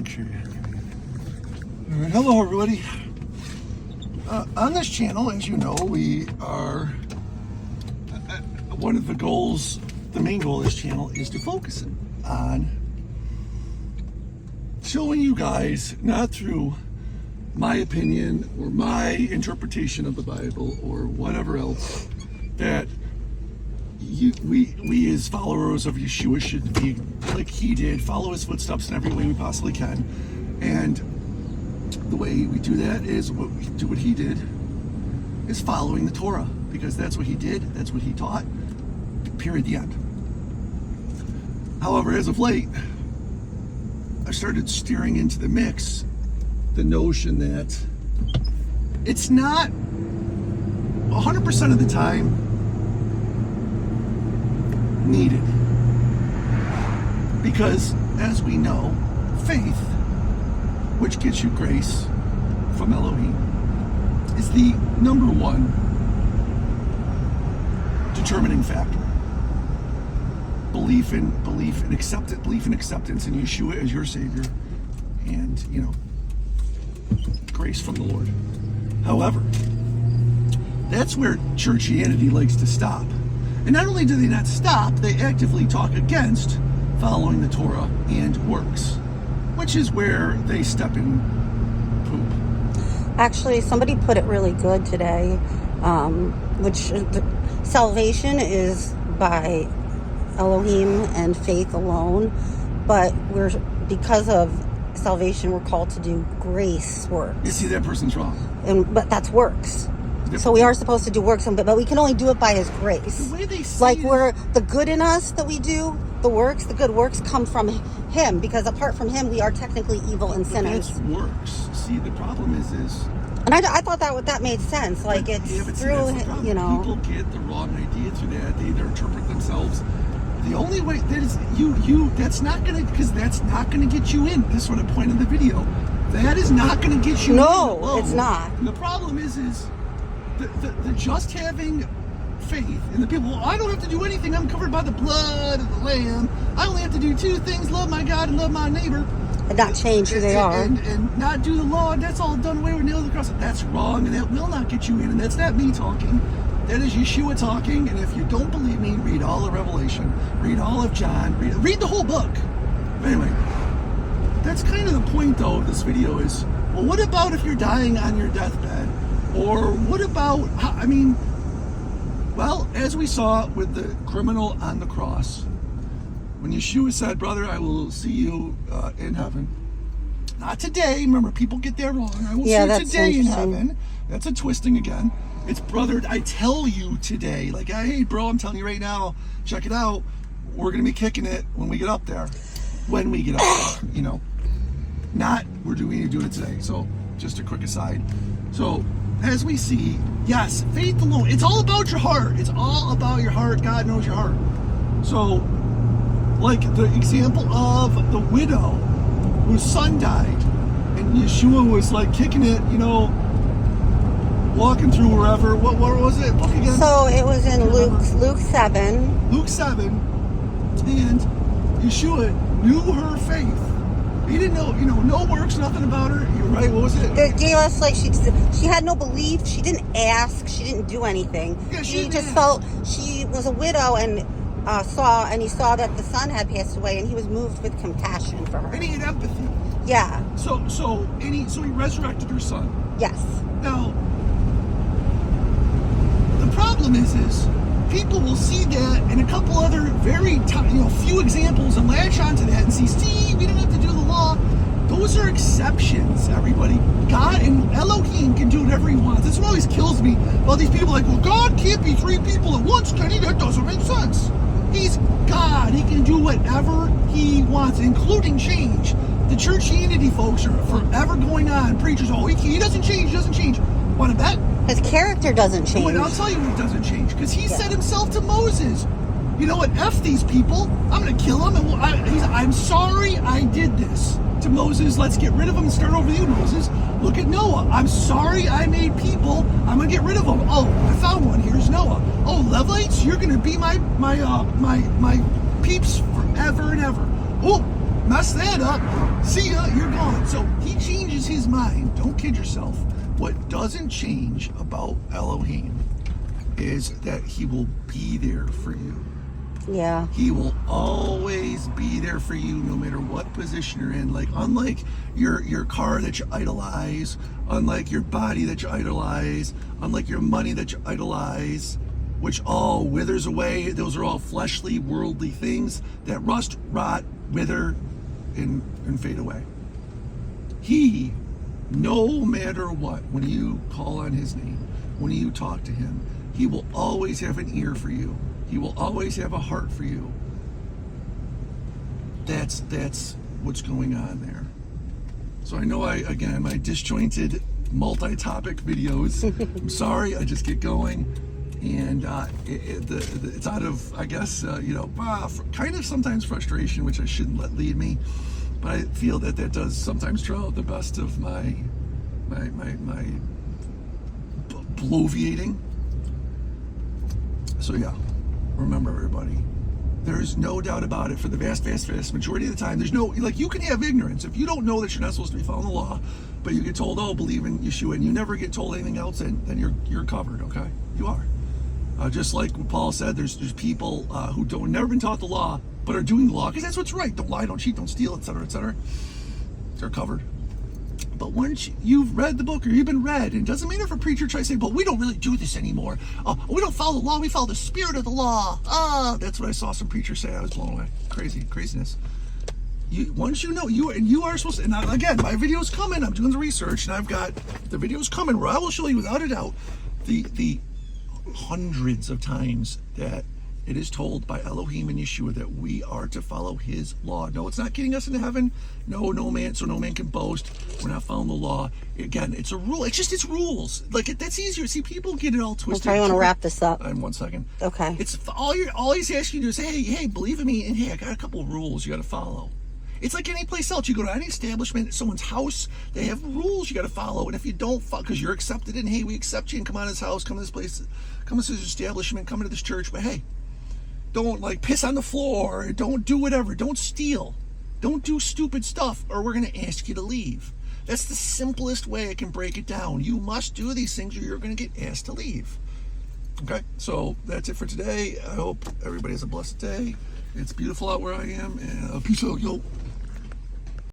sure you're getting it. All right, hello everybody. On this channel, as you know, we are one of the goals. The main goal of this channel is to focus on showing you guys, not through my opinion or my interpretation of the Bible or whatever else, that we as followers of Yeshua should be like he did, follow his footsteps in every way we possibly can. And the way we do that is what he did is following the Torah, because that's what he did, that's what he taught, period, the end. However, as of late, I started steering into the mix the notion that it's not 100% of the time needed, because as we know, faith, which gets you grace from Elohim, is the number one determining factor. Belief in acceptance in Yeshua as your Savior, and grace from the Lord. However, that's where churchianity likes to stop. And not only do they not stop, they actively talk against following the Torah and works, which is where they step in poop. Actually, somebody put it really good today, which salvation is by Elohim and faith alone, but because of salvation, we're called to do grace works. You see, that person's wrong. But that's works. So we are supposed to do works, but we can only do it by his grace. The way they see like we're the good in us that we do, the good works come from him, because apart from him, we are technically evil and sinners. That's works. See, the problem is and I thought that made sense. Like it's through, People get the wrong idea through that. They either interpret themselves. The only way that is that's not gonna get you in. This is what I point in the video. That is not gonna get you in. No, it's not. And the problem is the just having faith in the people. Well, I don't have to do anything. I'm covered by the blood of the Lamb. I only have to do two things: love my God and love my neighbor. And not change who they are. And not do the law. And that's all done away with, nailed to the cross. That's wrong, and that will not get you in. And that's not me talking. That is Yeshua talking. And if you don't believe me, read all of Revelation. Read all of John. Read the whole book. But anyway, that's kind of the point, though, of this video is, well, what about if you're dying on your deathbed? Or what about, well, as we saw with the criminal on the cross, when Yeshua said, brother, I will see you in heaven. Not today. Remember, people get that wrong. I will see you today in heaven. That's a twisting again. It's, brother, I tell you today. Like, hey, bro, I'm telling you right now, check it out. We're going to be kicking it when we get up there. When we get up there, Not we're doing it today. So, just a quick aside. So, as we see, yes, faith alone. It's all about your heart. It's all about your heart. God knows your heart. So, like the example of the widow whose son died, and Yeshua was like kicking it, walking through wherever. What was it? Book again? So it was in Luke 7. Luke 7, and Yeshua knew her faith. He didn't know, no works, nothing about her. You're right. What was it? They gave us she had no belief. She didn't ask. She didn't do anything. Yeah, she just felt she was a widow and he saw that the son had passed away, and he was moved with compassion for her. And he had empathy. Yeah. So he resurrected her son. Yes. Now, the problem is people will see that and a couple other very few examples and latch onto that and see, we don't have to do the law. Those are exceptions, everybody. God and Elohim can do whatever he wants. That's what always kills me. Well, these people are like, well, God can't be three people at once, can he? That doesn't make sense. He's God. He can do whatever he wants, including change. The churchianity folks are forever going on. Preachers, he doesn't change, Want to bet? His character doesn't change. Oh, and I'll tell you what doesn't change, because he said himself to Moses, you know what, F these people, I'm going to kill them, and I'm sorry I did this to Moses. Let's get rid of them and start over with you, Moses. Look at Noah. I'm sorry I made people, I'm going to get rid of them. Oh, I found one. Here's Noah. Oh, Levites, you're going to be my peeps forever and ever. Oh, mess that up. See ya, you're gone. So he changes his mind. Don't kid yourself. What doesn't change about Elohim is that he will be there for you. Yeah. He will always be there for you no matter what position you're in. Like, unlike your car that you idolize, unlike your body that you idolize, unlike your money that you idolize, which all withers away. Those are all fleshly, worldly things that rust, rot, wither, and fade away. He, no matter what, when you call on his name, when you talk to him, he will always have an ear for you. He will always have a heart for you. That's what's going on there. So I know my disjointed multi-topic videos. I'm sorry, I just get going. And it's out of, I guess, kind of sometimes frustration, which I shouldn't let lead me. But I feel that does sometimes draw out the best of my bloviating. So yeah, remember everybody, there's no doubt about it, for the vast majority of the time, there's no, like, you can have ignorance. If you don't know that you're not supposed to be following the law, but you get told, oh, believe in Yeshua, and you never get told anything else, then you're covered, okay? You are. Just like what Paul said, there's people who never been taught the law, but are doing the law, because that's what's right. Don't lie, don't cheat, don't steal, etc., etc. They're covered. But once you've read the book, or you've been read, it doesn't matter if a preacher tries to say, but we don't really do this anymore. We don't follow the law, we follow the spirit of the law. That's what I saw some preachers say. I was blown away. Craziness. Once you know, you are supposed to, and again, my video's coming, I'm doing the research, and I've got the videos coming where I will show you without a doubt the hundreds of times that it is told by Elohim and Yeshua that we are to follow his law. No, it's not getting us into heaven. No man can boast. We're not following the law. Again, it's a rule. It's rules. Like, that's easier. See, people get it all twisted. Okay, I want to wrap this up. In 1 second. Okay. It's all he's asking you to do is, hey, believe in me, and hey, I got a couple of rules you got to follow. It's like any place else. You go to any establishment, someone's house, they have rules you got to follow. And if you don't follow, because you're accepted in, hey, we accept you, and come on his house, come to this place, come to this establishment, come into this church, but hey, don't, like, piss on the floor, don't do whatever, don't steal, don't do stupid stuff, or we're going to ask you to leave. That's the simplest way I can break it down. You must do these things or you're going to get asked to leave. Okay, so that's it for today. I hope everybody has a blessed day. It's beautiful out where I am, and peace out, yo.